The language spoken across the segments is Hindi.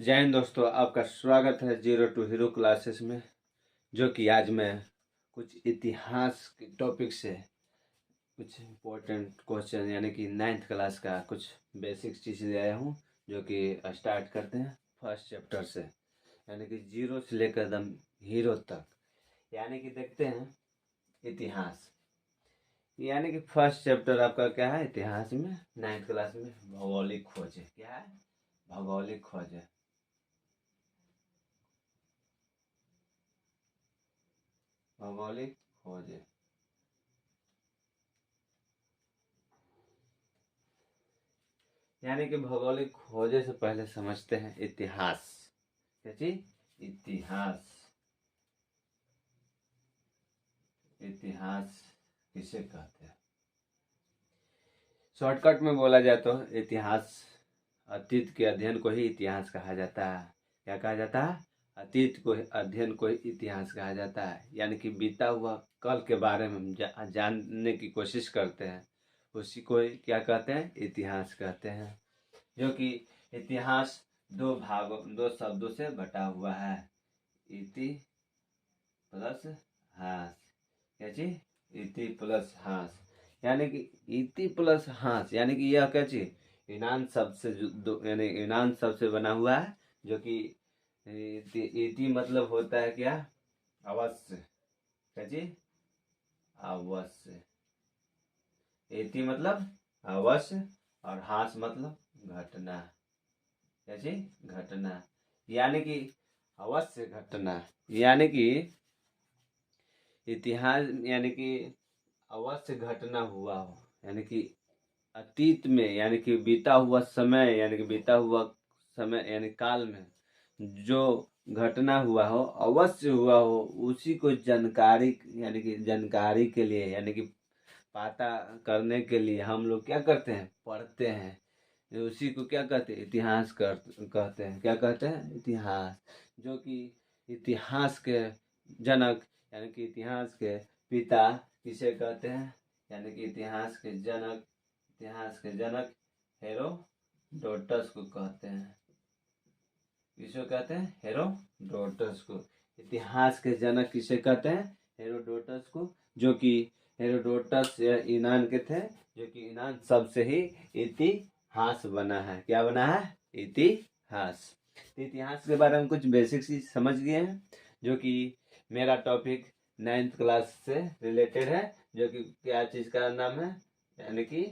जय हिंद दोस्तों, आपका स्वागत है जीरो टू हीरो क्लासेस में। जो कि आज मैं कुछ इतिहास के टॉपिक से कुछ इम्पोर्टेंट क्वेश्चन यानी कि 9th क्लास का कुछ बेसिक चीज़ ले आया हूँ। जो कि स्टार्ट करते हैं फर्स्ट चैप्टर से, यानी कि जीरो से लेकर दम हीरो तक। यानी कि देखते हैं इतिहास। यानी कि फर्स्ट चैप्टर आपका क्या है इतिहास में 9th क्लास में? भौगोलिक खोज है। क्या है? भौगोलिक खोज है। भौगोलिक खोज है। यानी कि भौगोलिक खोजे से पहले समझते हैं इतिहास। क्या चीज? इतिहास। इतिहास किसे कहते हैं? शॉर्टकट में बोला जाए तो इतिहास, अतीत के अध्ययन को ही इतिहास कहा जाता है। क्या कहा जाता है? अतीत को अध्ययन को ही इतिहास कहा जाता है। यानी कि बीता हुआ कल के बारे में हम जानने की कोशिश करते हैं, उसी को ही क्या कहते हैं? इतिहास कहते हैं। जो कि इतिहास दो शब्दों से बटा हुआ है। इति प्लस हास। क्या चीज? इति प्लस हास। यानी कि इति प्लस हास, यानी कि यह क्या चीज? यूनान शब्द से यानी यूनान शब्द से बना हुआ है। जो कि इति मतलब होता है क्या? अवश्य। क्या चीज? अवश्य। इति मतलब अवश्य और हास मतलब घटना। क्या चीज? घटना। यानी कि अवश्य घटना। यानी कि इतिहास यानी कि अवश्य घटना हुआ हो, यानी कि अतीत में, यानी कि बीता हुआ समय, यानी कि बीता हुआ समय यानी काल में जो घटना हुआ हो, अवश्य हुआ हो, उसी को जानकारी यानी कि जानकारी के लिए, यानी कि पता करने के लिए हम लोग क्या करते हैं? पढ़ते हैं। उसी को क्या कहते हैं? इतिहास कहते हैं। क्या कहते हैं? इतिहास। जो कि इतिहास के जनक यानी कि इतिहास के पिता किसे कहते हैं? यानी कि इतिहास के जनक हेरोडोटस को कहते हैं। किसको कहते हैं? हेरोडोटस को। इतिहास के जनक किसे कहते हैं? हेरोडोटस को। जो कि हेरोडोटस यूनान के थे। जो कि यूनान शब्द से ही इतिहास बना है। क्या बना है? इतिहास। इतिहास के बारे में कुछ बेसिक चीज समझ गए हैं। जो कि मेरा टॉपिक 9th क्लास से रिलेटेड है। जो कि क्या चीज का नाम है? यानी कि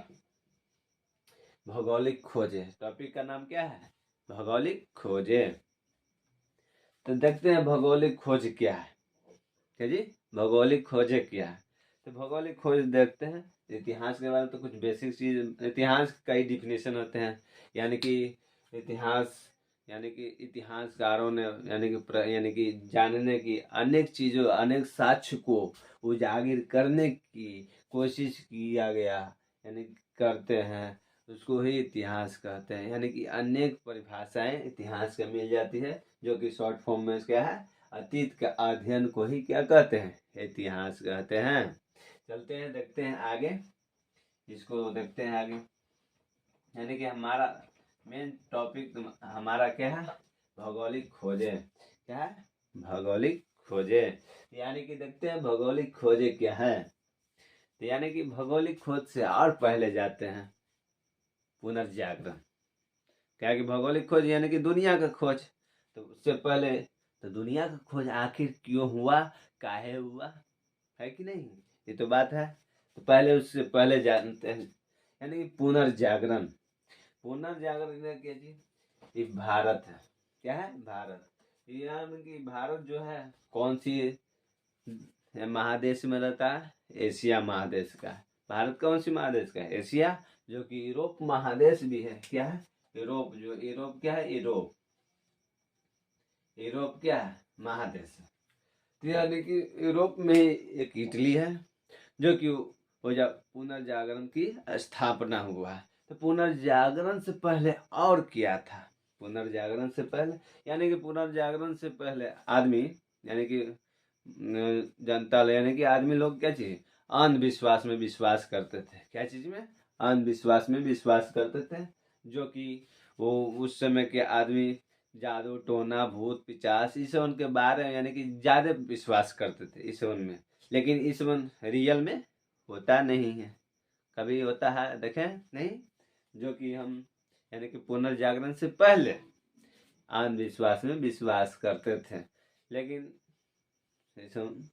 भौगोलिक खोजे। टॉपिक का नाम क्या है? भौगोलिक खोजे। तो देखते हैं भौगोलिक खोज क्या है। क्या जी? भौगोलिक खोजे क्या है? तो भौगोलिक खोज देखते हैं। इतिहास के बारे में तो कुछ बेसिक चीज, इतिहास के कई डिफिनेशन होते हैं। यानी कि इतिहास यानी कि इतिहासकारों ने यानी कि जानने की अनेक चीजों, अनेक साक्ष्य को उजागर करने की कोशिश किया गया, यानी करते हैं, उसको ही इतिहास कहते हैं। यानी कि अनेक परिभाषाएं इतिहास के मिल जाती है। जो कि शॉर्ट फॉर्म में क्या है? अतीत के अध्ययन को ही क्या कहते हैं? इतिहास कहते हैं। चलते हैं, देखते हैं आगे। इसको देखते हैं आगे। यानी कि हमारा मेन टॉपिक हमारा क्या है? भौगोलिक खोजे। क्या है? भौगोलिक खोजे। यानी कि देखते हैं भौगोलिक खोजे क्या है। तो यानी कि भौगोलिक खोज से और पहले जाते हैं पुनर्जागरण। क्या कि भौगोलिक खोज यानी कि दुनिया का खोज। तो उससे पहले तो दुनिया का खोज आखिर क्यों हुआ, काहे हुआ, है कि नहीं? ये तो बात है। तो पहले उससे पहले जानते हैं यानी कि पुनर्जागरण। पुनर्जागरण क्या चीज? ये भारत है। क्या है? भारत। यानी कि भारत जो है कौन सी महादेश में रहता है? एशिया महादेश का। भारत कौन सी महादेश का है? एशिया। जो कि यूरोप महादेश भी है। क्या है? यूरोप। जो यूरोप क्या है? यूरोप। यूरोप क्या है? महादेश है। तो यानी कि यूरोप में एक इटली है। जो कि वो जब पुनर्जागरण की स्थापना हुआ है। तो पुनर्जागरण से पहले और क्या था? पुनर्जागरण से पहले यानी कि पुनर्जागरण से पहले आदमी यानी कि जनता यानी कि आदमी लोग क्या चीज? अंधविश्वास में विश्वास करते थे। क्या चीज में? अंधविश्वास में विश्वास करते थे। जो कि वो उस समय के आदमी जादू टोना भूत पिचास इस वन के बारे में यानी कि ज़्यादा विश्वास करते थे इस वन में। लेकिन इस वन रियल में होता नहीं है, कभी होता है देखें नहीं। जो कि हम यानी कि पुनर्जागरण से पहले अंधविश्वास में विश्वास करते थे। लेकिन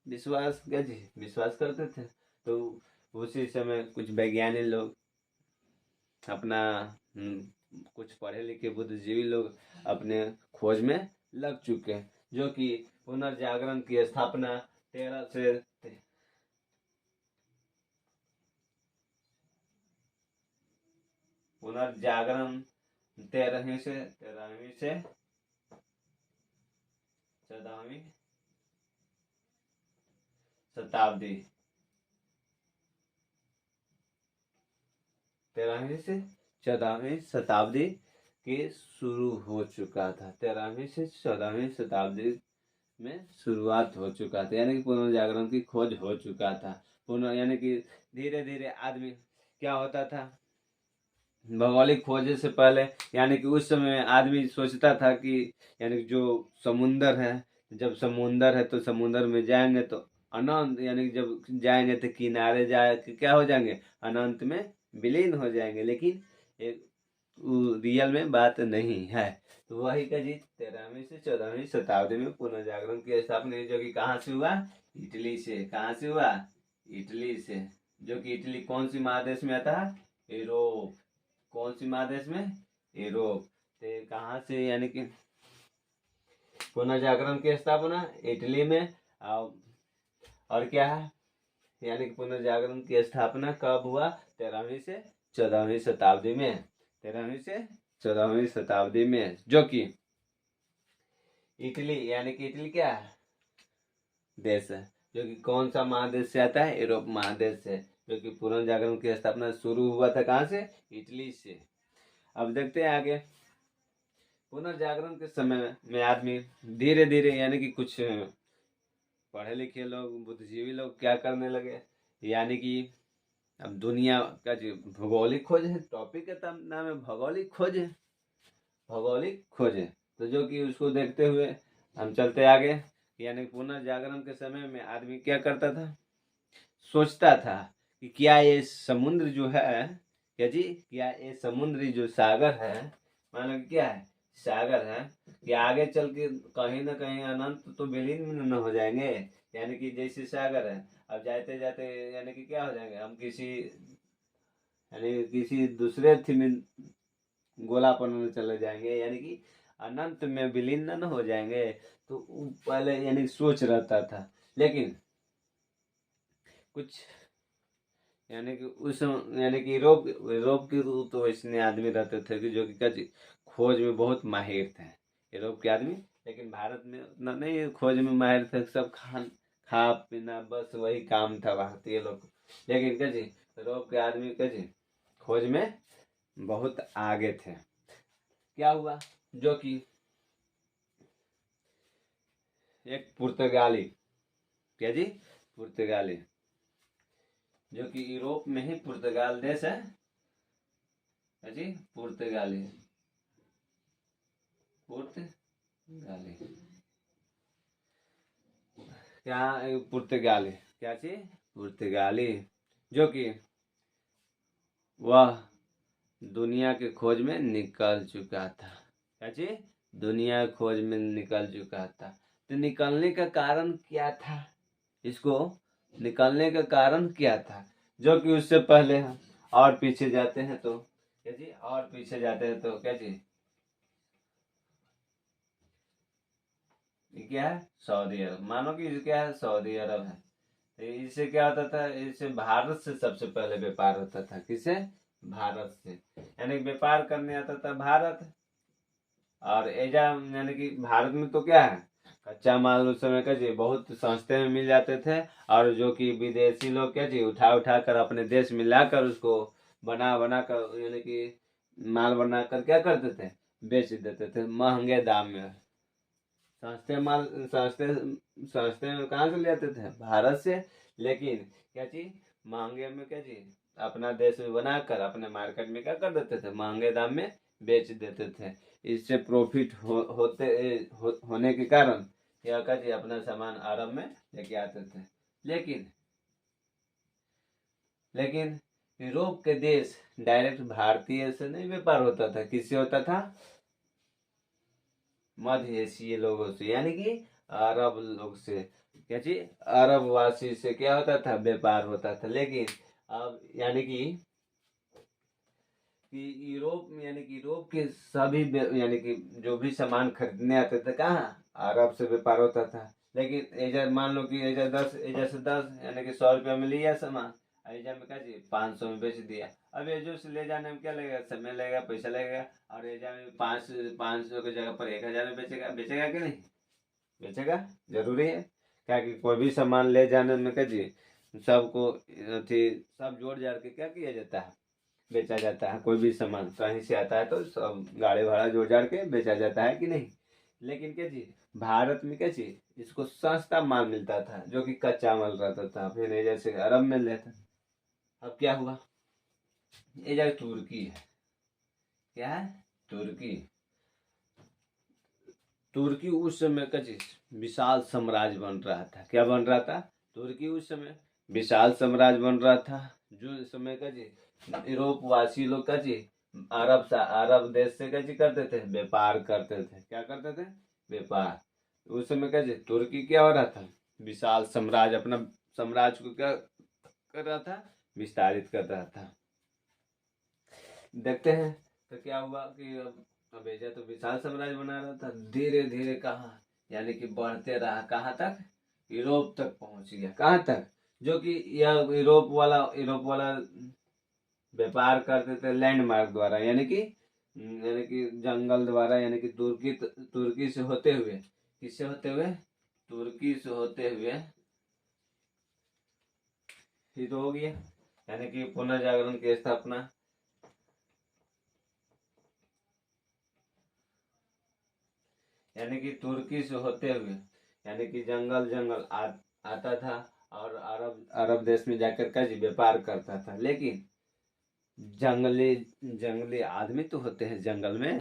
विश्वास क्या जी विश्वास करते थे, तो उसी समय कुछ वैज्ञानिक लोग अपना कुछ पढ़े लिखे बुद्धिजीवी लोग अपने खोज में लग चुके हैं। जो कि पुनर्जागरण की स्थापना 13 से पुनर्जागरण 13वीं से 14वीं शताब्दी 13वीं से 14वीं शताब्दी के शुरू हो चुका था। 13वीं से 14वीं शताब्दी में शुरुआत हो चुका था, यानी कि पुनर्जागरण की खोज हो चुका था। यानी कि धीरे धीरे आदमी क्या होता था, भौगोलिक खोज से पहले यानी कि उस समय आदमी सोचता था कि यानी जो समुंदर है, जब समुंदर है तो समुंदर में जाएंगे तो अनंत, यानी जब जाएंगे तो किनारे जाए क्या हो जाएंगे, अनंत में विलीन हो जाएंगे। लेकिन एक रियल में बात नहीं है। तो वही का जी 13वीं से 14वीं शताब्दी में पुनर्जागरण की स्थापना जो कि कहाँ से हुआ, इटली से। कहाँ से हुआ, इटली से। जो कि इटली कौन सी महादेश में आता है, यूरोप। कौन सी महादेश में, यूरोप। तो कहाँ से यानी कि पुनर्जागरण की स्थापना इटली में। और क्या है, यानी कि पुनर्जागरण की स्थापना कब हुआ, 13वीं से 14वीं शताब्दी में। 13वीं से 14वीं शताब्दी में। जो कि इटली यानी कि इटली क्या है, देश है। जो कि कौन सा महादेश से आता है, यूरोप महादेश से। जो कि पुनर्जागरण की स्थापना शुरू हुआ था कहाँ से, इटली से। अब देखते हैं आगे। पुनर्जागरण के समय में आदमी धीरे धीरे यानी कि कुछ पढ़े लिखे लोग बुद्धिजीवी लोग क्या करने लगे, यानी कि अब दुनिया का जो भौगोलिक खोज है, टॉपिक का नाम है भौगोलिक खोज है, भौगोलिक खोज है। तो जो कि उसको देखते हुए हम चलते आगे। यानी पुनर्जागरण के समय में आदमी क्या करता था, सोचता था कि क्या ये समुद्र जो है, क्या जी, क्या ये समुद्री जो सागर है, मानो क्या है, सागर है, कि आगे चल के कहीं ना कहीं अनंत तो विलीन न हो जाएंगे। यानी कि जैसे सागर है, अब जाते जाते यानी कि क्या हो जाएंगे, हम किसी यानी किसी दूसरे थी में गोलापन में चले जाएंगे, यानी कि अनंत में विलीन न हो जाएंगे। तो पहले यानी सोच रहता था। लेकिन कुछ यानी कि उस यानी कि यूरोप यूरोप के तो इसने आदमी रहते थे कि जो कि खोज में बहुत माहिर थे यूरोप के आदमी। लेकिन भारत में उतना नहीं खोज में माहिर थे, सब खा पीना बस वही काम था भारतीय लोग। लेकिन क्या जी यूरोप के आदमी क्या जी खोज में बहुत आगे थे। क्या हुआ, जो कि एक पुर्तगाली, क्या जी, पुर्तगाली, जो कि यूरोप में ही पुर्तगाल देश है जी, पुर्तगाली, पुर्तगाली क्या, पुर्तगाली क्या चीज, पुर्तगाली, जो कि वह दुनिया के खोज में निकल चुका था। क्या चीज, दुनिया की खोज में निकल चुका था। तो निकलने का कारण क्या था, इसको निकलने का कारण क्या था, जो कि उससे पहले हम और पीछे जाते हैं तो क्या जी, और पीछे जाते हैं तो क्या जी, क्या है, सऊदी अरब। मानो कि क्या है, सऊदी अरब है। तो इससे क्या होता था, इससे भारत से सबसे पहले व्यापार होता था। किसे, भारत से। यानी व्यापार करने आता था भारत। और एजा यानी कि भारत में तो क्या है, कच्चा माल उस समय का जी बहुत सस्ते में मिल जाते थे। और जो कि विदेशी लोग क्या जी उठा उठा कर अपने देश में लाकर उसको बना बना कर यानी कि माल बना कर क्या करते थे, बेच देते थे महंगे दाम में। सस्ते माल सस्ते सस्ते में कहाँ से ले आते थे, भारत से। लेकिन क्या चीज महंगे में क्या चीज अपना देश में बनाकर अपने मार्केट में क्या कर देते थे, महंगे दाम में बेच देते थे। इससे प्रॉफिट होने के कारण क्या का जी अपना सामान अरब में लेके आते थे। लेकिन यूरोप के देश डायरेक्ट भारतीय से नहीं व्यापार होता था, किससे होता था? मध्य एशिया लोगों से, यानी कि अरब लोग से, क्या जी अरब वासी से क्या होता था? व्यापार होता था। लेकिन अब यानी कि यूरोप यानी कि यूरोप के सभी यानी कि जो भी सामान खरीदने आते थे कहाँ? अरब से व्यापार होता था। लेकिन एजा मान लो कि एजा से 10 यानी कि 100 रुपया में लिया सामान, एजा में क्या जी 500 में बेच दिया। अब एजो से ले जाने में क्या लगेगा? समय लगेगा, पैसा लगेगा। और एजा में 500 की जगह पर 1000 में बेचेगा, बेचेगा कि नहीं? बेचेगा, जरूरी है। क्या कि कोई भी सामान ले जाने में क्या जी सबको सब जोड़ जाड़ के क्या किया जाता है? बेचा जाता है। कोई भी सामान कहीं से आता है तो सब गाड़ी भाड़ा जोड़ जाड़ के बेचा जाता है कि नहीं? लेकिन क्या चीज भारत में क्या चीज इसको सस्ता माल मिलता था, जो कि कच्चा माल रहता था, फिर ये जैसे अरब में लेता। अब क्या हुआ? ये जगह तुर्की है। क्या है? तुर्की। तुर्की उस समय का चीज विशाल साम्राज्य बन रहा था। क्या बन रहा था? तुर्की उस समय विशाल साम्राज्य बन रहा था। जो समय का जी यूरोप वासी लोग का जी अरब देश से क्या जी करते थे? व्यापार करते थे। क्या करते थे? व्यापार। उस समय का जी तुर्की क्या हो रहा था? विशाल साम्राज्य, अपना साम्राज्य को क्या कर रहा था? विस्तारित कर रहा था। देखते हैं तो क्या हुआ कि अब एजा तो विशाल साम्राज्य बना रहा था, धीरे धीरे कहाँ यानी कि बढ़ते रहा, कहाँ तक? यूरोप तक पहुंच गया। कहाँ तक? जो कि यह यूरोप वाला व्यापार करते थे लैंडमार्क द्वारा, यानी कि जंगल द्वारा, यानी कि तुर्की से होते हुए, किससे होते हुए? तुर्की से होते हुए ही तो हो गया। यानी कि पुनर्जागरण की स्थापना, यानी कि तुर्की से होते हुए, यानी कि आता था और अरब अरब देश में जाकर का जी व्यापार करता था। लेकिन जंगली जंगली आदमी तो होते हैं जंगल में।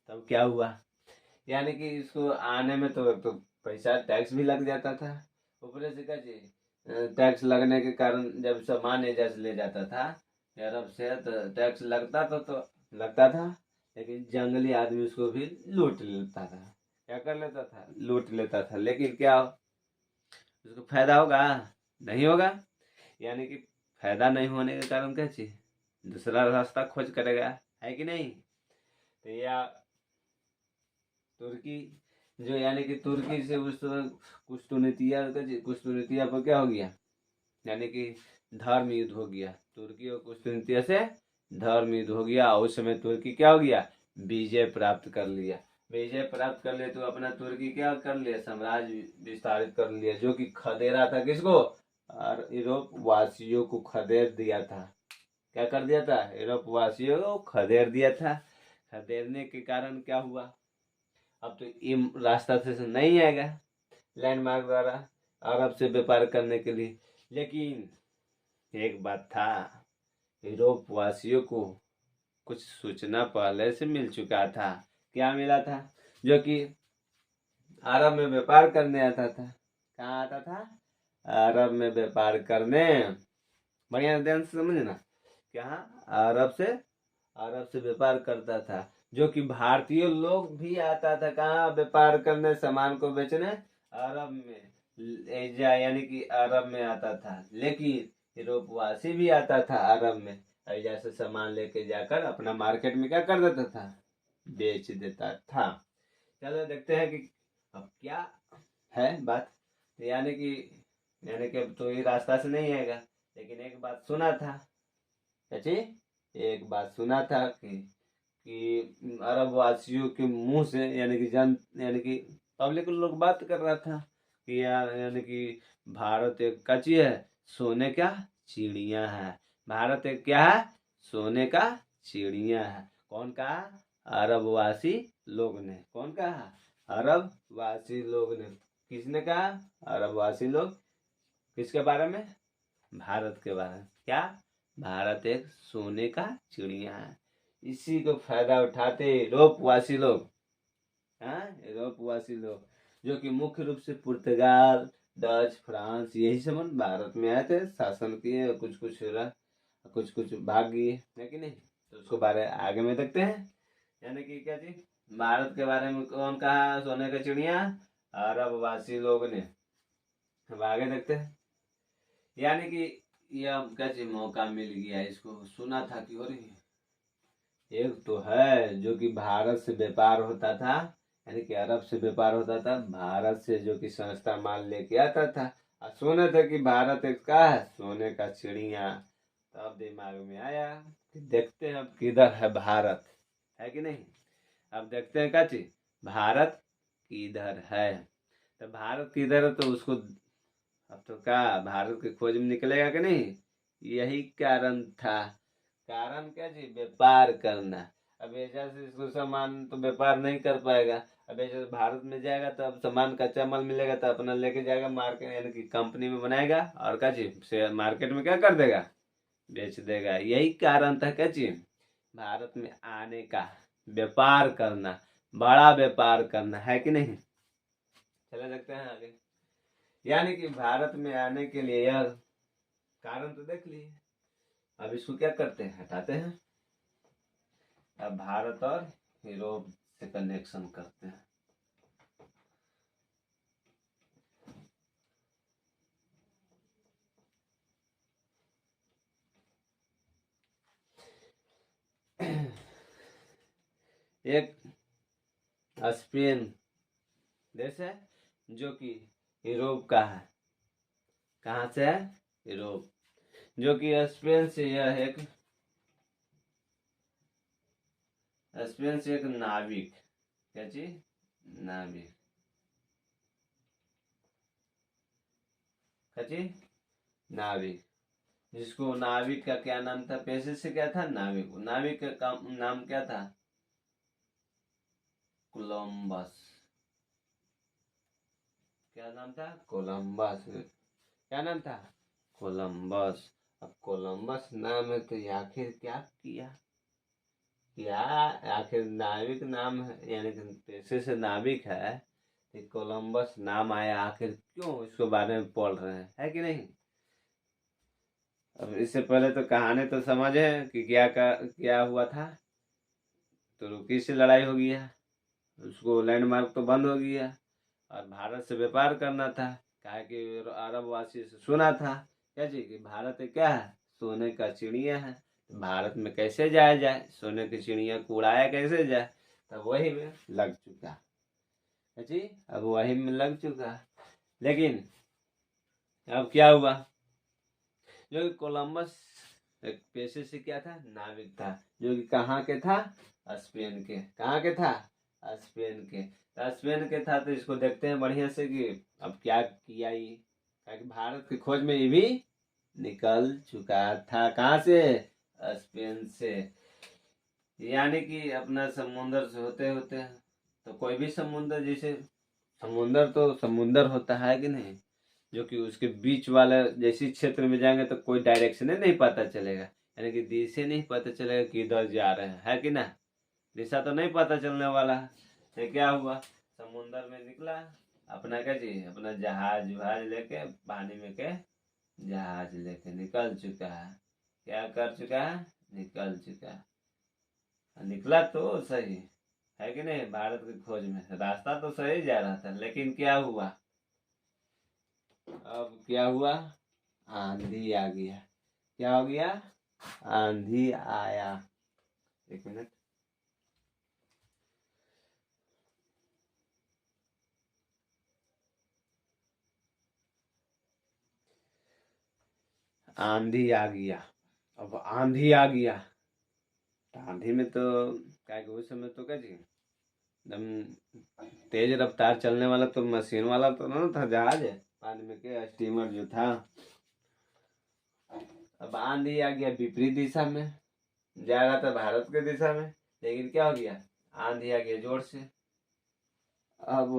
तब क्या हुआ? यानी कि इसको आने में तो पैसा टैक्स भी लग जाता था। ऊपर से क्या जी टैक्स लगने के कारण जब सामान एजा से ले जाता था अरब से तो टैक्स लगता था। लेकिन जंगली आदमी उसको भी लूट लेता था। क्या कर लेता था? लूट लेता था। लेकिन क्या उसको फायदा होगा? नहीं होगा। यानी कि फायदा नहीं होने के कारण क्या चीज दूसरा रास्ता खोज करेगा, है कि नहीं? तो या तुर्की जो यानी कि तुर्की से उस कुश्तुनितिया पर क्या हो गया? यानी कि धर्म युद्ध हो गया। तुर्की और कुश्तुनितिया से धर्म युद्ध हो गया। उस समय तुर्की क्या हो गया? विजय प्राप्त कर लिया। विजय प्राप्त कर लिया तो अपना तुर्की क्या कर लिया? साम्राज्य विस्तारित कर लिया, जो कि खदेरा था किसको? और यूरोप वासियों को खदेड़ दिया था। क्या कर दिया था? यूरोप वासियों को खदेड़ दिया था। खदेड़ने के कारण क्या हुआ? अब तो ये रास्ता से नहीं आएगा लैंडमार्क द्वारा अरब से व्यापार करने के लिए। लेकिन एक बात था, यूरोप वासियों को कुछ सूचना पहले से मिल चुका था। क्या मिला था? जो कि अरब में व्यापार करने आता था। कहाँ आता था? अरब में व्यापार करने। बढ़िया ध्यान से समझना। क्या? अरब से व्यापार करता था। जो कि भारतीय लोग भी आता था कहाँ व्यापार करने? सामान को बेचने अरब में एजा, यानी कि अरब में आता था। लेकिन यूरोपवासी भी आता था अरब में, एजा से सामान लेके जाकर अपना मार्केट में क्या कर देता था? बेच देता था। चलो देखते हैं कि अब क्या है बात। यानी कि अब तो ये रास्ता से नहीं आएगा। लेकिन एक बात सुना था, चाची एक बात सुना था कि अरब वासियों के मुंह से, यानी कि पब्लिक लोग बात कर रहा था कि यार यानी कि भारत एक कच्ची है, सोने का चिड़िया है। भारत एक क्या है? सोने का चिड़िया है। कौन कहा? अरब वासी लोग ने। कौन कहा? अरब वासी लोग ने। किसने कहा? अरब वासी लोग। किसके बारे में? भारत के बारे में। क्या? भारत एक सोने का चिड़िया है। इसी को फायदा उठाते यूरोपवासी लोग, हाँ यूरोपवासी लोग, जो कि मुख्य रूप से पुर्तगाल, डच, फ्रांस यही सब भारत में आए थे, शासन किए, कुछ कुछ भाग गए, है कि नहीं। तो उसको बारे आगे में देखते हैं। यानी कि क्या चीज, भारत के बारे में कौन कहा, सोने का चिड़िया अरबवासी लोग ने। अब आगे देखते हैं। यानी कि यह क्या चीज, मौका मिल गया इसको, सुना था कि हो रही एक तो है जो कि भारत से व्यापार होता था, यानी कि अरब से व्यापार होता था, भारत से जो कि सस्ता माल लेके आता था, और सुने थे कि भारत एक का है सोने का चिड़िया। तब दिमाग में आया कि देखते हैं अब किधर है भारत, है कि नहीं। अब देखते हैं क्या चीज, भारत किधर है। तो भारत किधर है तो उसको, अब तो क्या भारत की खोज में निकलेगा कि नहीं। यही कारण था, कारण क्या जी, व्यापार करना। अब ऐसा से इसको सामान तो व्यापार नहीं कर पाएगा। अब ऐसे भारत में जाएगा तो अब सामान कच्चा माल मिलेगा तो अपना लेके जाएगा मार्केट, यानी कि कंपनी में बनाएगा, और क्या चीज से मार्केट में क्या कर देगा, बेच देगा। यही कारण था क्या चीज, भारत में आने का, व्यापार करना, बड़ा व्यापार करना, है कि नहीं। चले देखते हैं आगे। यानी कि भारत में आने के लिए यह कारण तो देख लिए। अब इसको क्या करते हैं, हटाते हैं। अब भारत और यूरोप से कनेक्शन करते हैं। एक स्पेन देश है जो कि यूरोप का है। कहाँ से है, यूरोप। जो कि स्पेन से यह एक, स्पेन से एक नाविक, क्या चीज, नाविक, क्या चीज, नाविक, जिसको नाविक का क्या नाम था, पेशे से क्या था, नाविक। नाविक का काम नाम क्या था, कोलंबस। क्या नाम था, कोलंबस। क्या नाम था, कोलंबस। अब कोलंबस नाम है तो आखिर क्या किया, क्या आखिर नाविक नाम है, यानी कि पेशे से नाविक है, तो कोलंबस नाम आया आखिर क्यों, इसके बारे में पढ़ रहे हैं, है कि नहीं। अब इससे पहले तो कहानी तो समझे कि क्या हुआ था। तुर्की से लड़ाई हो गया, उसको लैंडमार्क तो बंद हो गया, और भारत से व्यापार करना था। क्या कि अरब वासी से सुना था क्या जी, कि भारत क्या है, सोने का चिड़िया है, तो भारत में कैसे जाया जाए, सोने की चिड़िया को उड़ाया कैसे जाए। तब वही में लग चुका है जी, अब वही में लग चुका। लेकिन अब क्या हुआ, जो कि कोलंबस एक पेशे से क्या था, नाविक था, जो कि कहाँ के था, स्पेन के। कहाँ के था, स्पेन के। तो स्पेन के था, तो इसको देखते हैं बढ़िया से कि अब क्या किया ये, ताकि भारत की खोज में ये भी निकल चुका था। कहाँ से, स्पेन से। यानी कि अपना समुंदर से होते होते, तो कोई भी समुंदर, जैसे समुंदर तो समुंदर होता है कि नहीं, जो कि उसके बीच वाला जैसे क्षेत्र में जाएंगे तो कोई डायरेक्शन नहीं पता चलेगा, यानी कि दिशा नहीं पता चलेगा कि इधर जा रहे हैं, है कि ना। दिशा तो नहीं पता चलने वाला है। तो क्या हुआ, समुंदर में निकला, अपना क्या जी, अपना जहाज वहाज लेके, पानी में के जहाज लेके निकल चुका है। क्या कर चुका है, निकल चुका है। निकला तो सही, है कि नहीं, भारत की खोज में रास्ता तो सही जा रहा था, लेकिन क्या हुआ, अब क्या हुआ, आंधी आ गया। क्या हो गया, आंधी आया। एक मिनट, आंधी आ गया। अब आंधी आ गया, तो आंधी में तो क्या है कि उस समय तो क्या जी, एकदम तेज रफ्तार चलने वाला तो मशीन वाला तो ना था जहाज, पानी में के स्टीमर जो था। अब आंधी आ गया विपरीत दिशा में, जा रहा था भारत के दिशा में, लेकिन क्या हो गया, आंधी आ गया जोर से। अब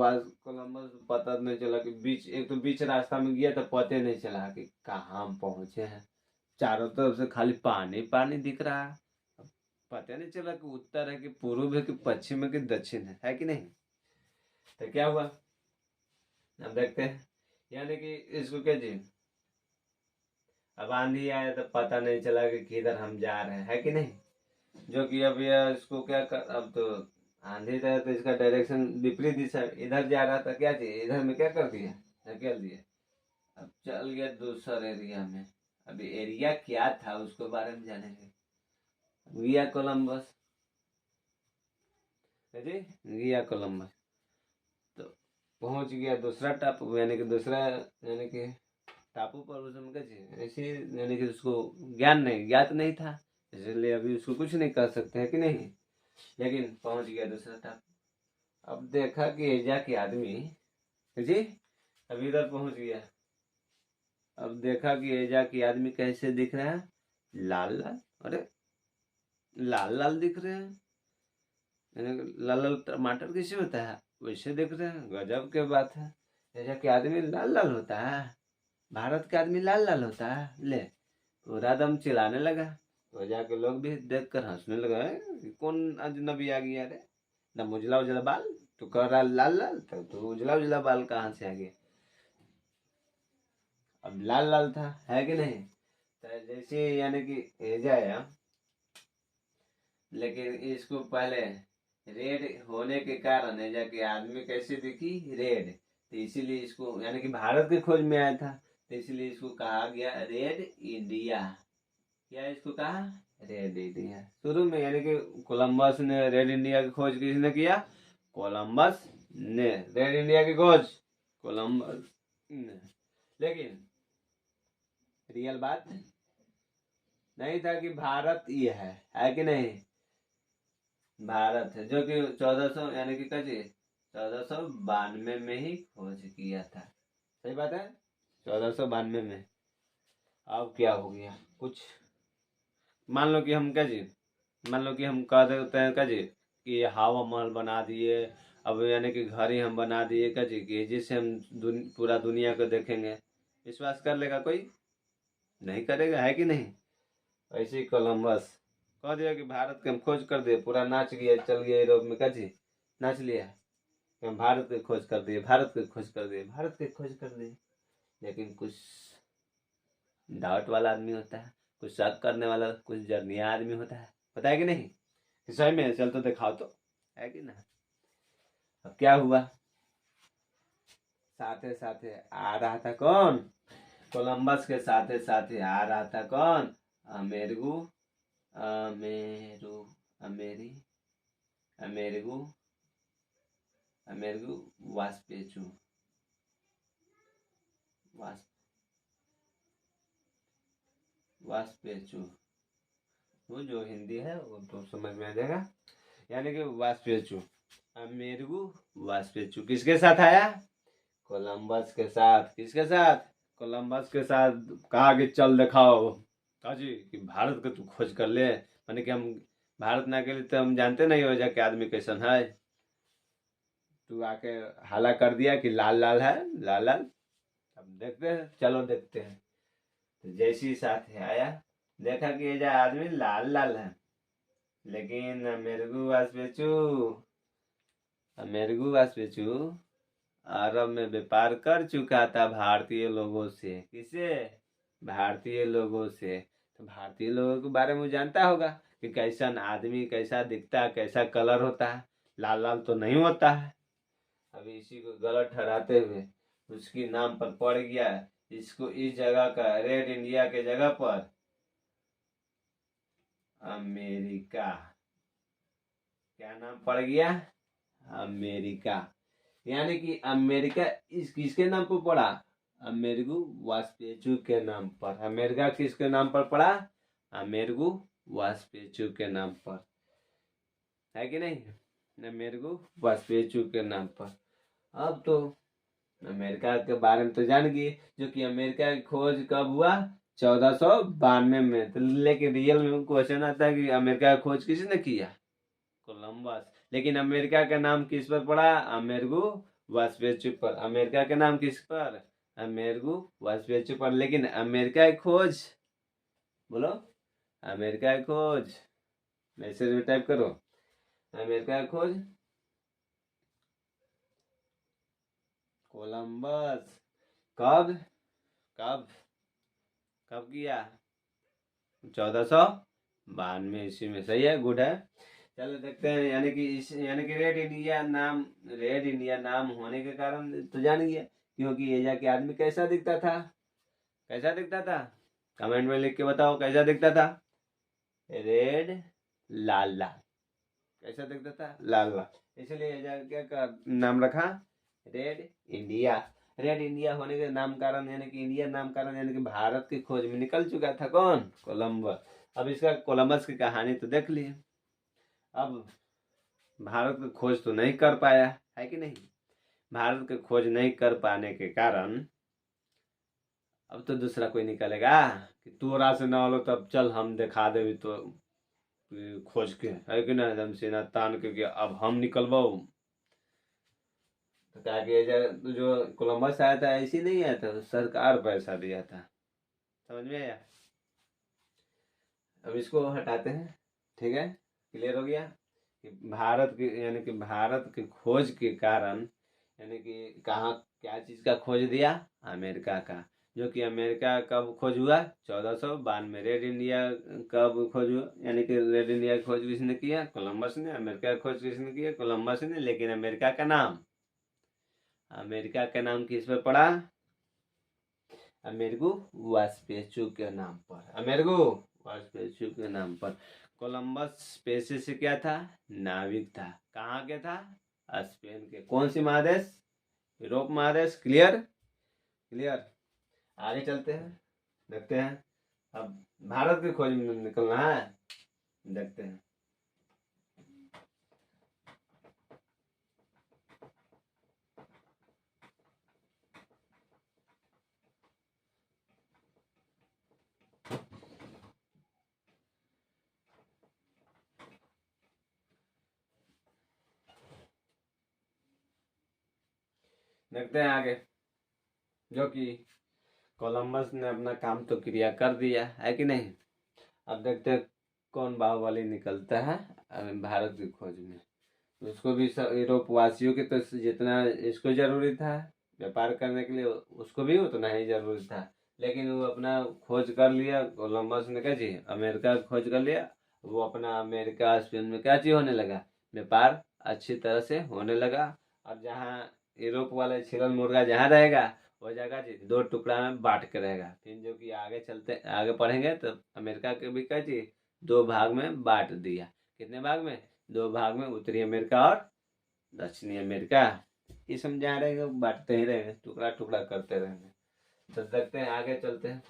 कोलंबस पता नहीं चला कि बीच, एक तो बीच रास्ता में गया तो पता नहीं चला कि कहाँ हम पहुंचे हैं। चारों तरफ से खाली पानी पानी दिख रहा है। पता नहीं चला कि उत्तर है कि पूर्व है कि पश्चिम है कि दक्षिण है कि नहीं। तो क्या हुआ, अब देखते हैं। यानी कि इसको क्या जी, अब आंधी आया तो पता नहीं चला कि किधर हम जा रहे हैं, है कि नहीं। जो कि अब यह इसको क्या कर, अब तो आंधी था तो इसका डायरेक्शन विपरीत दिशा, इधर जा रहा था, क्या चाहिए इधर में क्या कर दिया, धकेल दिया। अब चल गया दूसर एरिया में। अभी एरिया क्या था उसके बारे में जानेंगे। गिया कोलंबस जी, गिया कोलंबस। तो पहुंच गया दूसरा टापू, यानी कि दूसरा, यानी कि टापू पर उसमें कैसे ऐसे, यानी कि उसको ज्ञान नहीं, ज्ञात नहीं था, इसलिए अभी उसको कुछ नहीं कर सकते हैं कि नहीं। लेकिन पहुंच गया दूसरा टापू। अब देखा कि एजा के आदमी जी, अब इधर पहुंच गया। अब देखा कि एजा के आदमी कैसे दिख रहा है, लाल लाल, अरे लाल लाल दिख रहे हैं, लाल लाल टमाटर कैसे होता है वैसे दिख रहे हैं। गजब के बात है, एजा के आदमी लाल लाल होता है, भारत का आदमी लाल लाल होता है। ले पूरा दम चिल्लाने लगा। तो जाके लोग भी देख कर हंसने लगा, "है, कौन अजनबी आ गया रे, ना उजला उजला बाल, तू कह रहा लाल लाल, तो उजला उजला बाल कहाँ से आ गया। अब लाल लाल था, है कि नहीं। तो जैसे यानी कि एजा आया, लेकिन इसको पहले रेड होने के कारण एजा के आदमी कैसे दिखी, रेड। तो इसीलिए इसको यानी कि भारत की खोज में आया था, तो इसलिए इसको कहा गया रेड इंडिया। क्या इसको कहा, रेड इंडिया। शुरू में यानी कि कोलंबस ने रेड इंडिया की खोज किसने किया, कोलंबस ने रेड इंडिया की खोज कोलंबस ने। लेकिन रियल बात नहीं था कि भारत ये है कि नहीं। भारत है जो कि 1400 यानी कि कजी 1492 में ही खोज किया था। सही बात है, 1492 में। अब क्या हो गया कुछ, मान लो कि हम क्या जी, मान लो कि हम कह देते हैं क्या जी कि हवा महल बना दिए। अब यानी कि घर ही हम बना दिए क्या जी कि जिससे हम पूरा दुनिया को देखेंगे। विश्वास कर लेगा कोई, नहीं करेगा, है कि नहीं। ऐसे ही कोलंबस कह दिया कि भारत के हम खोज कर दिए, पूरा नाच गया, चल गया यूरोप में क्या जी, नाच लिया कि हम भारत की खोज कर दिए, भारत की खोज कर दिए, भारत की खोज कर दिए। लेकिन कुछ डाउट वाला आदमी होता है, कुछ शक करने वाला, कुछ जर्निया आदमी होता है, पता है कि नहीं कि सही में, चल तो दिखाओ तो, है कि ना। अब क्या हुआ, साथे साथे आ रहा था कौन, कोलंबस के साथे साथे आ रहा था कौन, अमेरिगू, अमेरू अमेरी अमेरिगू अमेरिगू वास्पेचू, वास वास्पेचू, वो जो हिंदी है वो तो समझ में आ जाएगा। यानी कि वास्पेचू, अमेरिगू वास्पेचू किसके साथ आया, कोलंबस के साथ। किसके साथ, कोलंबस के साथ। कहा कि चल दिखाओ, कहा जी कि भारत के तू खोज कर ले, माने कि हम भारत ना के लिए तो हम जानते नहीं हो जा के आदमी कैसन है। तू आके हाला कर दिया कि लाल लाल है, लाल लाल। अब देखते हैं, चलो देखते हैं। तो जैसे ही साथ आया, देखा कि ये जो आदमी लाल लाल है, लेकिन मेरगू वास्पेचू, मेरगू वास्पेचू अरब में व्यापार कर चुका था भारतीय लोगों से। किसे, भारतीय लोगों से। तो भारतीय लोगों के बारे में जानता होगा कि कैसा आदमी, कैसा दिखता है, कैसा कलर होता है, लाल लाल तो नहीं होता है। अभी इसी को गलत ठहराते हुए उसकी नाम पर पड़ गया, इसको इस जगह का रेड इंडिया के जगह पर अमेरिका, क्या नाम पड़ गया, अमेरिका। यानी कि अमेरिका इस किसके नाम पर पड़ा, अमेरिगू वास्पेचू के नाम पर। अमेरिका किसके नाम पर पड़ा, अमेरिगू वास्पेचू के नाम पर, है कि नहीं, अमेरिगू वास्पेचू के नाम पर। अब तो अमेरिका के बारे में तो जान गए, जो कि अमेरिका की खोज कब हुआ, 1492 में। तो लेकिन रियल में क्वेश्चन आता है कि अमेरिका की खोज किसने किया, कोलंबस। लेकिन अमेरिका का नाम किस पर पड़ा, अमेरिगू वेस्पुची पर। अमेरिका के नाम किस पर, अमेरिगू वेस्पुची पर। लेकिन अमेरिका की खोज, बोलो, अमेरिका की खोज मैसेज में टाइप करो अमेरिका का खोज कोलंबस कब कब कब किया 1492 ईस्वी में। सही है, गुड है। चलो देखते हैं, यानी कि रेड इंडिया नाम होने के कारण तो जान गया, क्योंकि ये जाके आदमी कैसा दिखता था, कैसा दिखता था, कमेंट में लिख के बताओ कैसा दिखता था। रेड लाल लाल, कैसा दिखता था, लाल लाल, इसलिए ये जाके क्या नाम रखा, रेड इंडिया। रेड इंडिया होने के नाम कारण यानी कि इंडिया नाम कारण यानी कि भारत की खोज में निकल चुका था कौन, कोलंबस। अब इसका कोलंबस की कहानी तो देख ली। अब भारत की खोज तो नहीं कर पाया है कि नहीं, भारत की खोज नहीं कर पाने के कारण अब तो दूसरा कोई निकलेगा कि तोरा से ना हो तब चल हम दिखा दे तो खोज के, है कि ना, एकदम सीना तान के अब हम निकलबो। तो क्या कि जो कोलंबस आया था ऐसे नहीं आया था, सरकार पैसा दिया था, समझ में आया। अब इसको हटाते हैं, ठीक है, क्लियर हो गया कि भारत की यानी कि भारत की खोज के कारण यानी कि कहाँ क्या चीज़ का खोज दिया, अमेरिका का, जो कि अमेरिका कब खोज हुआ 1492। रेड इंडिया कब खोज हुआ, यानी कि रेड इंडिया की खोज किसने किया, कोलंबस ने। अमेरिका की खोज किसने किया, कोलंबस ने। लेकिन अमेरिका का नाम किस पे पड़ा, अमेरिगो वेस्पुची के नाम पर, अमेरिगो वेस्पुची के नाम पर। कोलंबस पेशे से क्या था, नाविक था। कहाँ के था, स्पेन के। कौन सी महादेश, यूरोप महादेश। Clear clear. आगे चलते हैं, देखते हैं अब भारत की खोज में निकलना है, देखते हैं। देखते हैं आगे, जो कि कोलंबस ने अपना काम तो क्रिया कर दिया है कि नहीं। अब देखते हैं कौन बाहुबली निकलता है भारत की खोज में। उसको भी यूरोप वासियों के तो जितना इसको जरूरी था व्यापार करने के लिए, उसको भी उतना ही जरूरी था। लेकिन वो अपना खोज कर लिया, कोलंबस ने क्या चीज, अमेरिका खोज कर लिया। वो अपना अमेरिका स्पेन में क्या चीज होने लगा, व्यापार अच्छी तरह से होने लगा। और जहाँ यूरोप वाले छिलल मुर्गा जहाँ रहेगा वो जगह चीज 2 टुकड़ा में बांट के रहेगा। फिर जो कि आगे पढ़ेंगे तो अमेरिका के भी क्या चीज 2 भाग में बांट दिया। कितने भाग में, 2 भाग में, उत्तरी अमेरिका और दक्षिणी अमेरिका। ये समझा रहेंगे, बांटते ही रहेंगे, टुकड़ा टुकड़ा करते रहेंगे। तो देखते हैं आगे चलते हैं।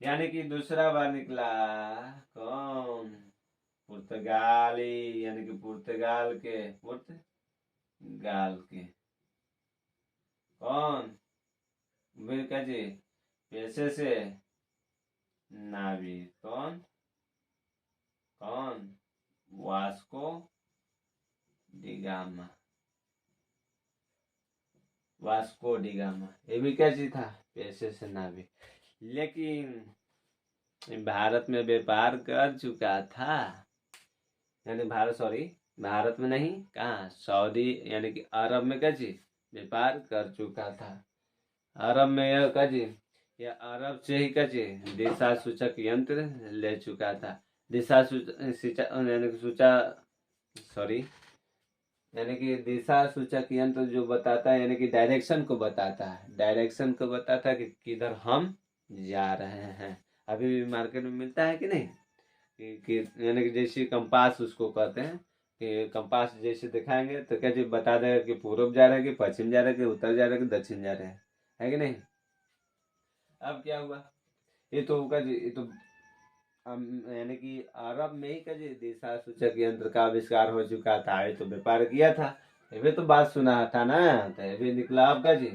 यानी कि दूसरा बार निकला कौन, पुर्तगाली, यानी कि पुर्तगाल के कौन, वे क्या जी पेशे से नाविक, कौन कौन, वास्को डिगामा। वास्को डिगामा ये भी क्या चीज था, पेशे से नाविक। लेकिन भारत में व्यापार कर चुका था, यानी भारत में नहीं, कहाँ, सऊदी यानी कि अरब में क्या चीज व्यापार कर चुका था। अरब में यह क्या चीज, यह अरब से ही क्या चीज दिशा सूचक यंत्र ले चुका था। दिशा सूचक यानी कि दिशा सूचक यंत्र जो बताता है, यानी कि डायरेक्शन को बताता है कि किधर हम जा रहे हैं। अभी भी मार्केट में मिलता है कि नहीं, कि यानी कि जैसे कंपास उसको कहते हैं, कि कंपास जैसे दिखाएंगे तो क्या चीज बता देगा कि पूर्व जा रहे हैं कि पश्चिम जा रहे हैं कि उत्तर जा रहे हैं कि दक्षिण जा रहे हैं, है कि नहीं। अब क्या हुआ, ये तो होगा जी, ये तो यानी कि अरब में ही का जी दिशा सूचक यंत्र का आविष्कार हो चुका था। ये तो व्यापार किया था, ये भी तो बात सुना था ना। तो ये भी निकला आपका जी,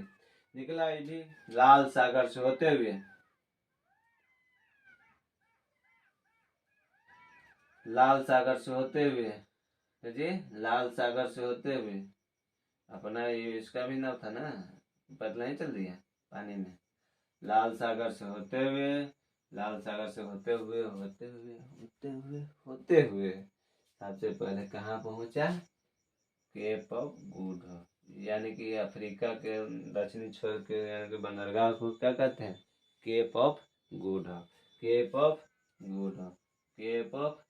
निकला ये भी लाल सागर से होते हुए, लाल सागर से होते हुए जी, लाल सागर से होते हुए अपना ये इसका भी नाम था ना, पता नहीं चल रही है पानी में, लाल सागर से होते हुए लाल सागर से होते हुए होते हुए होते हुए होते हुए सबसे पहले कहाँ पहुंचा? केप ऑफ गुड होप, यानी कि अफ्रीका के दक्षिणी छोर के यानी कि बंदरगाह को क्या कहते हैं? Cape of Good Hope, Cape of Good Hope, Cape of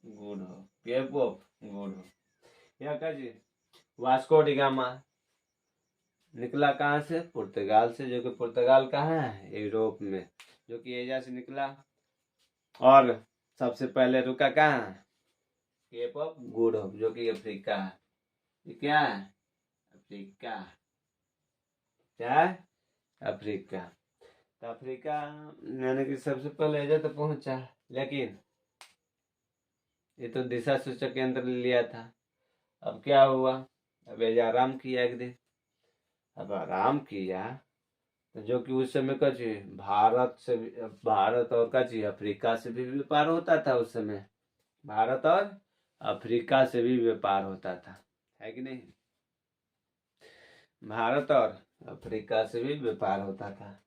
Good Hope, Cape of Good Hope. यह क्या जी? वास्को डिगामा निकला कहाँ से? पुर्तगाल से, जो कि पुर्तगाल कहाँ है? यूरोप में, जो कि एशिया से निकला और सबसे पहले रुका कहाँ? केप ऑफ गुड होप, जो कि अफ्रीका है। ये क्या है? अफ्रीका, क्या है? अफ्रीका। तो अफ्रीका यानी कि सबसे पहले एशिया तो पहुंचा, लेकिन ये तो दिशा सूचक यंत्र लिया था। अब क्या हुआ? अब एशिया आराम किया एक दिन। अब आराम किया तो जो कि उस समय का जी भारत से भारत और का जी अफ्रीका से भी व्यापार होता था उस समय। भारत और अफ्रीका से भी व्यापार होता था, है कि नहीं? भारत और अफ्रीका से भी व्यापार होता था,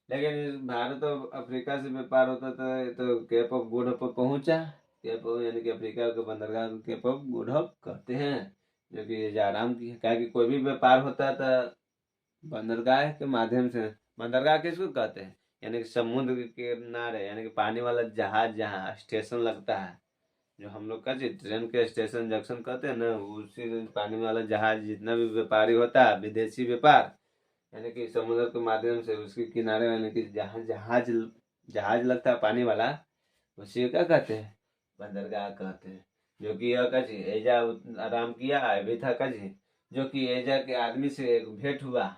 लेकिन भारत और अफ्रीका से व्यापार होता था तो केप ऑफ गुड होप पहुंचा। केप ऑफ यानी कि अफ्रीका के बंदरगाह को केप ऑफ गुड होप कहते हैं, जो कि आराम की है। क्या कि कोई भी व्यापार होता था बंदरगाह के माध्यम से। बंदरगाह किसको कहते हैं? यानी कि समुद्र के किनारे, यानी कि पानी वाला जहाज जहाँ स्टेशन लगता है, जो हम लोग का ट्रेन के स्टेशन जंक्शन कहते हैं ना, उसी पानी वाला जहाज जितना भी व्यापारी होता है विदेशी व्यापार, यानी कि समुद्र के माध्यम से उसके किनारे यानी कि जहाँ जहाज जहाज लगता है पानी वाला, उसी को क्या कहते हैं? बंदरगाह कहते हैं। जो कि यह का एजा आराम किया अभी था का जो कि एजा के आदमी से एक भेंट हुआ,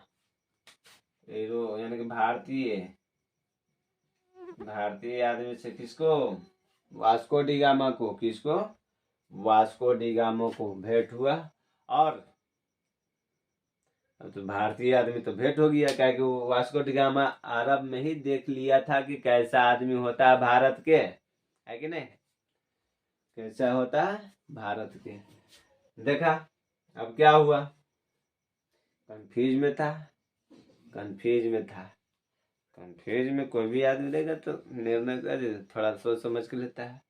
यानी कि भारतीय भारतीय आदमी से। किसको? वास्को डिगामा को। किसको? वास्को डिगामा को भेंट हुआ। और अब तो भारतीय आदमी तो भेंट हो गया, क्या कि वो वास्को डिगामा अरब में ही देख लिया था कि कैसा आदमी होता है भारत के, है कि नहीं? कैसा होता है भारत के, देखा। अब क्या हुआ? कंफ्यूज में था, कंफ्यूज में था। कंफ्यूज में कोई भी आदमी रहेगा तो निर्णय कर थोड़ा सोच समझ के लेता है,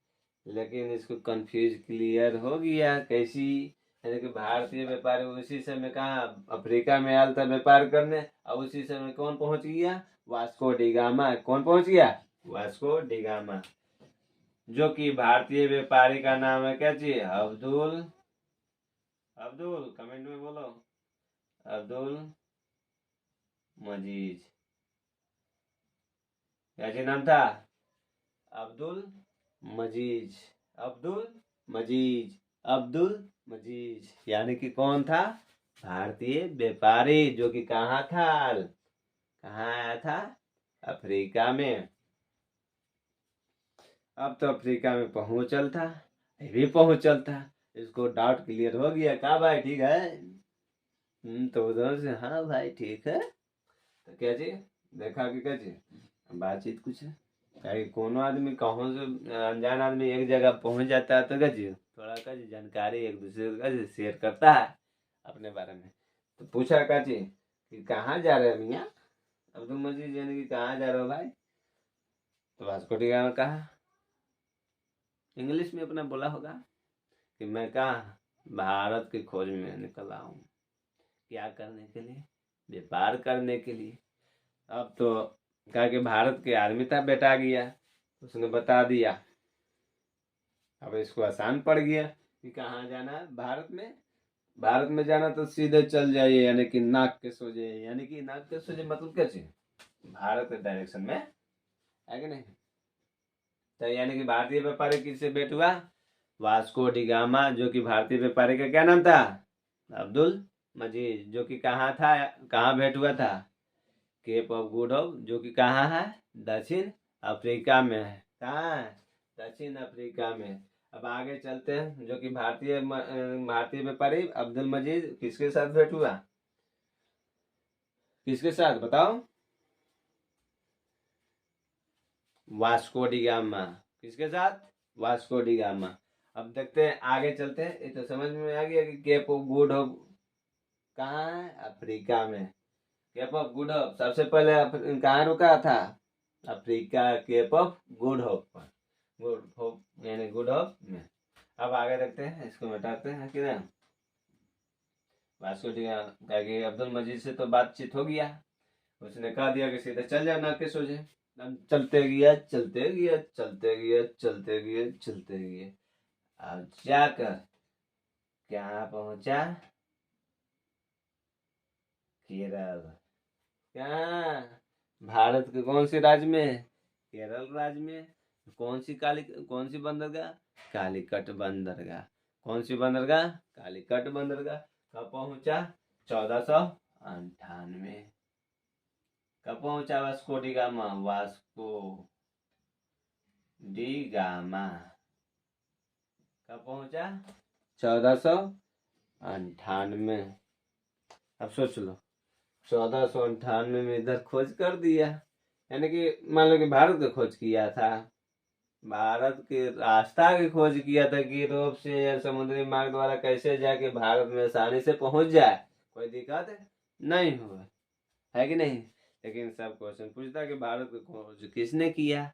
लेकिन इसको कंफ्यूज क्लियर हो गया। कैसी? यानी कि भारतीय व्यापारी उसी समय कहाँ अफ्रीका में आया था व्यापार करने, और उसी समय कौन पहुंच गया? Vasco da Gama. कौन पहुंच गया? वास्को डिगामा, जो कि भारतीय व्यापारी का नाम है क्या जी? अब्दुल, अब्दुल कमेंट में बोलो, अब्दुल मजीज। क्या जी नाम था? अब्दुल मजीज, अब्दुल मजीज, अब्दुल मजीज, यानी कि कौन था? भारतीय व्यापारी, जो कि कहाँ था? कहाँ आया था? अफ्रीका में। अब तो अफ्रीका में पहुंचल था, ये भी पहुंचल था। इसको डाउट क्लियर हो गया का भाई? ठीक है। तो उधर से हाँ भाई ठीक है। तो क्या जी देखा कि क्या जी बातचीत कुछ है, क्या कोनो आदमी कहाँ से अनजान आदमी एक जगह पहुंच जाता है तो क्या जी थोड़ा का जी जानकारी एक दूसरे का जी शेयर करता है अपने बारे में। तो पूछा का जी कि कहाँ जा रहे हो मियाँ? अब्दुल मजीद, यानी कि कहाँ जा रहे हो भाई? तो वास्को डी गामा कहा, इंग्लिश में अपना बोला होगा कि मैं कहाँ भारत की खोज में निकला हूँ। क्या करने के लिए? व्यापार करने के लिए। अब तो कहा कि भारत के आर्मी था बेटा गया, उसने बता दिया। अब इसको आसान पड़ गया कि कहाँ जाना है भारत में। भारत में जाना तो सीधे चल जाइए, यानी कि नाक के सोजे, यानी कि नाक के सोजे मतलब क्या चीज? भारत के डायरेक्शन में, है कि नहीं? तो यानी कि भारतीय व्यापारी किससे भेंट हुआ? वास्को डिगामा, जो कि भारतीय व्यापारी का क्या नाम था? अब्दुल मजीद, जो कि कहाँ था, कहाँ भेंट हुआ था? केप ऑफ गुड होप, जो कि कहाँ है? दक्षिण अफ्रीका में है। कहाँ है? दक्षिण अफ्रीका में। अब आगे चलते हैं, जो कि भारतीय व्यापारी अब्दुल मजीद किसके साथ भेंट हुआ? किसके साथ बताओ? Vasco da Gama. किसके साथ? Vasco da Gama. अब देखते हैं, आगे चलते हैं। ये तो समझ में आ गया कि केप ऑफ गुड होप कहाँ है? अफ्रीका में। केप ऑफ गुड होप सबसे पहले कहाँ रुका था? Africa cap of Good hope पर। गुड होप यानी गुड होप में। अब आगे देखते हैं, इसको मिटाते हैं कि ना। वास्को डी अब्दुल मजीद से तो बातचीत हो गया, उसने कहा दिया कि सीधे चल जाना के सोचे। चलते गया चलते गया चलते गया चलते गया चलते गया, अब जाकर क्या पहुंचा? केरल। क्या? भारत के कौन से राज्य में? केरल राज्य में। कौन सी बंदरगाह? कालीकट बंदरगाह। कौन सी बंदरगाह? कालीकट बंदरगाह। कब पहुंचा? 1498। कब पहुंचा Vasco D gamma? Vasco D gamma कब पहुंचा? 1498। अब सोच लो, 1498 में इधर खोज कर दिया, यानी कि मान लो कि भारत का खोज किया था, भारत के रास्ता की खोज किया था कि यूरोप से या समुद्री मार्ग द्वारा कैसे जाके भारत में आसानी से पहुंच जाए, कोई दिक्कत नहीं हुआ, है कि नहीं। लेकिन सब क्वेश्चन पूछता कि भारत की खोज किसने किया,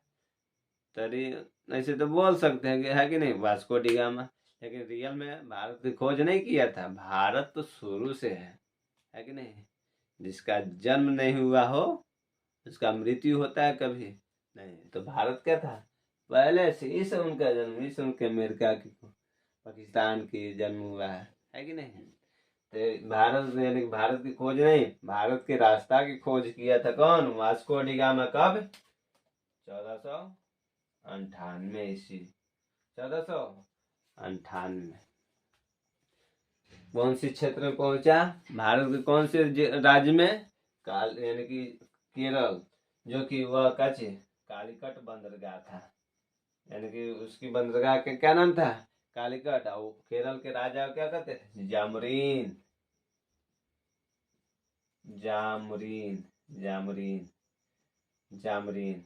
तरी ऐसे तो बोल सकते हैं कि है कि नहीं, वास्को डी गामा। लेकिन रियल में भारत की खोज नहीं किया था, भारत तो शुरू से है कि नहीं। जिसका जन्म नहीं हुआ हो उसका मृत्यु होता है कभी नहीं। तो भारत क्या था? पहले से इस उनका जन्म, इस उनके अमेरिका की पाकिस्तान की जन्म हुआ है कि नहीं। तो भारत यानी कि भारत की खोज नहीं, भारत के रास्ता की खोज किया था कौन? Vasco D gamma. कब? 1498 ईस्वी। 1498 कौन सी क्षेत्र में पहुंचा? भारत के कौन से राज्य में? यानी कि केरल, जो कि वह कालीकट बंदरगाह था, यानी कि उसकी बंदरगाह के क्या नाम था? कालीकट। और केरल के राजा क्या कहते थे? जामरीन। जामरीन जामरीन जामरीन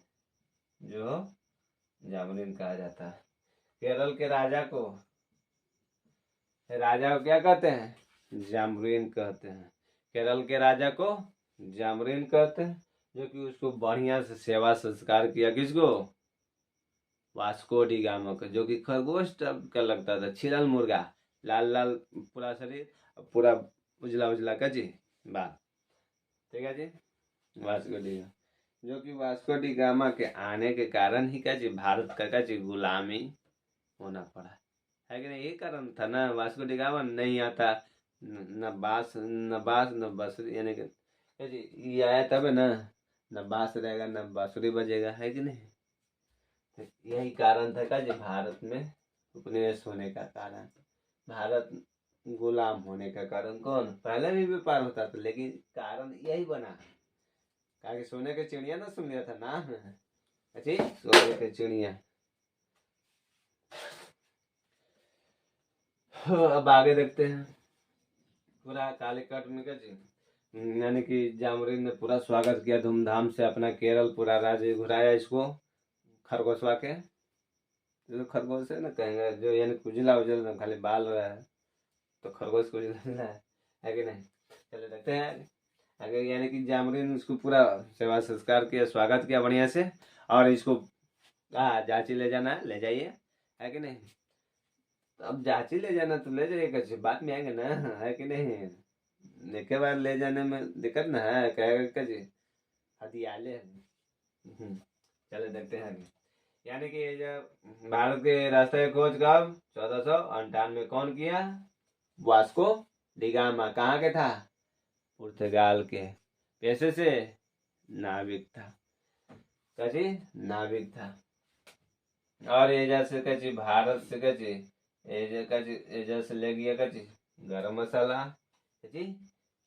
जो जामरीन कहा जाता है। केरल के राजा को क्या कहते हैं? जामरीन कहते हैं। केरल के राजा को जामरीन कहते हैं, जो कि उसको बढ़िया से सेवा संस्कार किया। किसको? वास्को डी गामा को, जो कि खरगोश का लगता था, छिलल मुर्गा, लाल लाल पूरा शरीर, पूरा उजला उजला का जी बाल, ठीक है जी। वास्को डी गामा, जो कि वास्को डी गामा के आने के कारण ही का जी भारत का जी गुलामी होना पड़ा, है कि नहीं। ये कारण था ना, वास्को डी गामा नहीं आता, न बास न बसरी, यानी कि जी ये आया तब ना, न बास रहेगा न बांसुरी बजेगा, है कि नहीं। तो यही कारण था का जी भारत में उपनिवेश होने का कारण, भारत गुलाम होने का कारण। कौन? पहले भी व्यापार होता था, लेकिन कारण यही बना, कहा कि सोने के चिड़िया ना सुन लिया था ना, अच्छा सोने के चिड़िया। अब आगे देखते हैं। पूरा कालीकट में क्या जी, यानी कि जामरीन ने पूरा स्वागत किया धूमधाम से, अपना केरल पूरा राज्य घुराया इसको खरगोशवा के, जो खरगोश है ना कहेंगे, जो यानी उजला उजला खाली बाल रहा है, तो खरगोश को उजला है कि नहीं। चले देखते हैं आगे। यानी कि जामरीन उसको पूरा सेवा संस्कार किया, स्वागत किया बढ़िया से, और इसको जांची ले जाना है, ले जाइए, है कि नहीं। तो अब जांची ले जाना तो ले जाइए, कैसे बात में आएंगे ना, है कि नहीं। एक बार ले जाने में दिक्कत ना है, कहेगा क्या जी हथियाले। चले देखते हैं आगे। यानी कि जब भारत के रास्ते की खोज कब? 1498 कौन किया? Vasco D gamma. कहाँ के था? पुर्तगाल के। पैसे से नाविक था, कैसी नाविक था। और ये जैसे कैसी भारत से कैसी एजा से ले गया कैसी गरम मसाला, कैसी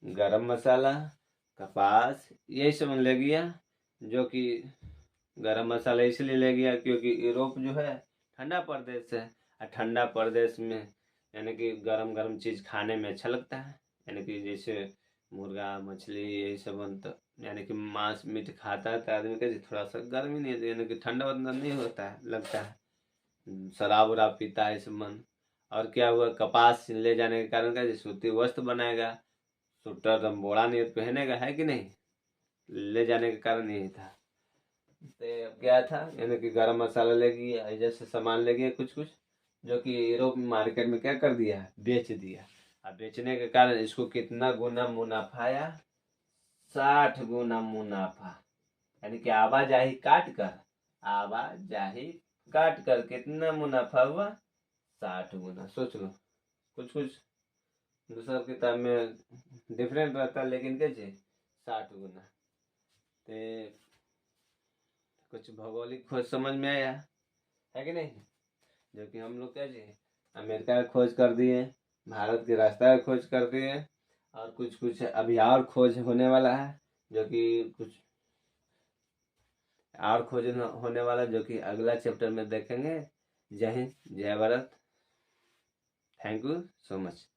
गरम मसाला, कपास, यही सब ले गया, जो कि गरम मसाला इसलिए ले गया क्योंकि यूरोप जो है ठंडा प्रदेश है, और ठंडा प्रदेश में यानी कि गरम गरम चीज़ खाने में अच्छा लगता है, यानी कि जैसे मुर्गा मछली यही सब बनता, यानी कि मांस मीट खाता है तो आदमी का थोड़ा सा गर्मी नहीं, यानी कि ठंडा वंडा नहीं होता है, लगता है। शराब वराब पीता है इस मन। और क्या हुआ? कपास ले जाने के कारण का सूती वस्त्र बनाएगा, स्वेटर रंबोड़ा नहीं पहनेगा, है कि नहीं, ले जाने का कारण यही था। तो अब क्या था, यानी कि गरम मसाला ले गया, जैसे सामान ले गया कुछ कुछ, जो कि यूरोप मार्केट में क्या कर दिया, बेच दिया। अब बेचने के कारण इसको कितना गुना मुनाफा आया, 60 गुना मुनाफा। यानी कि आवाजाही काट कर, आवाजाही काट कर कितना मुनाफा हुआ, 60 गुना। सोच लो, कुछ कुछ दूसरा किताब में डिफरेंट रहता है, लेकिन कैसे 60 गुना। तो कुछ भौगोलिक खोज समझ में आया, है कि नहीं, जो कि हम लोग कैसे अमेरिका का खोज कर दिए, भारत के रास्ता का खोज कर दिए, और कुछ कुछ अभी और खोज होने वाला है, जो कि कुछ और खोज होने वाला, जो कि अगला चैप्टर में देखेंगे। जय हिंद, जय Bharat, thank you so much.